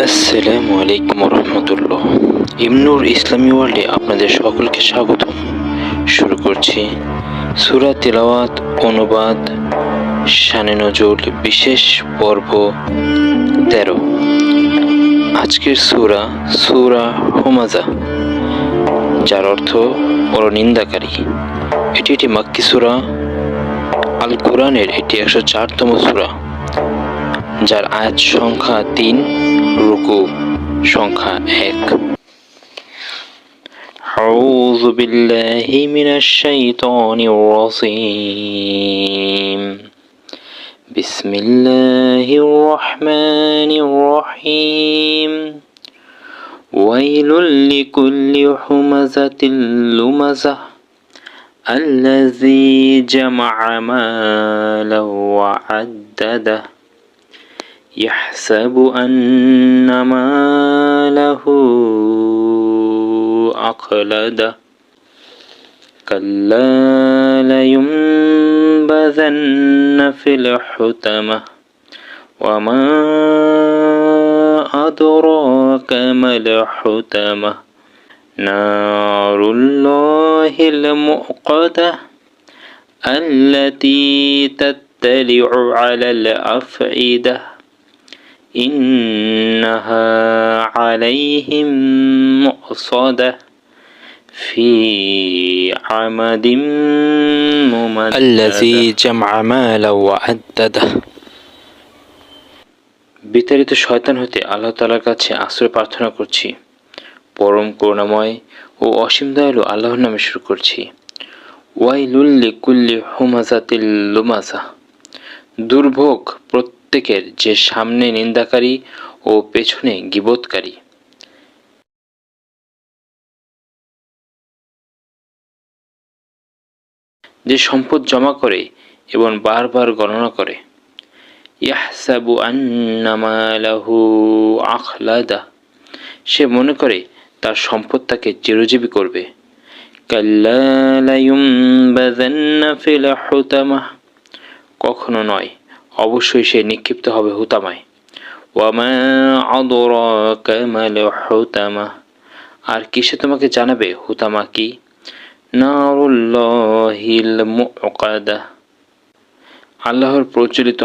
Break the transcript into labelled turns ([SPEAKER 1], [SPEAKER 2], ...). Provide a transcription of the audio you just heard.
[SPEAKER 1] আসসালামু আলাইকুম রহমতুল্লাহ। ইমনুর ইসলামী ওয়ার্ল্ডে আপনাদের সকলকে স্বাগতম। শুরু করছি সূরা তিলাওয়াত অনুবাদ শানে নজুল বিশেষ পর্ব 13। আজকের সূরা হুমাযা, যার অর্থ পরনিন্দাকারী। এটি একটি মাক্কি সূরা। আল কোরআনের এটি 104তম সূরা, যার আয়াত সংখ্যা 3, রুকু সংখ্যা 1। আউযু বিল্লাহি মিনাশ শাইতানির রাজীম। বিসমিল্লাহির রহমানির রহিম। ওয়াইলুল লিকুল্লি হুমাযাতিল লুমাযাহ আল্লাযী জামা'a মালান ওয়া আদ্দাদাহ يحسب أن ماله أخلده كلا لينبذن في الحطمة وما أدراك ما الحطمة نار الله الموقدة التي تطلع على الأفئدة إنها عليهم مؤصدة في عمد ممددة الذي جمع مالا وعدده। বিতাড়িত শয়তান হতে আল্লাহ তাআলার কাছে আশ্রয় প্রার্থনা করছি। পরম করুণাময় ও অসীম দয়ালু আল্লাহর নামে শুরু করছি। ওয়াইলুল লিকুল্লি হুমাযাতিল লুমাযাহ। দুর্ভোগ প্রত্যেকের যে সামনে নিন্দাকারী ও পেছনে গীবতকারী। যে সম্পদ জমা করে এবং বারবার গণনা করে। ইয়াহসাবু আন্না মালাহু আখলাদা। সে মনে করে তার সম্পদ তাকে চিরজীবী করবে। কাল্লা লায়ুমবাযান্না ফিল হুতামাহ। কখনো নয়, অবশ্যই সে নিক্ষিপ্ত হবে হুতামায়। ওয়ামা আদরাকা মাল হুতামাহ। আর কিসে তোমাকে জানাবে হুতামা কি? নারুল্লাহিল মুকাদা। আল্লাহর প্রচলিত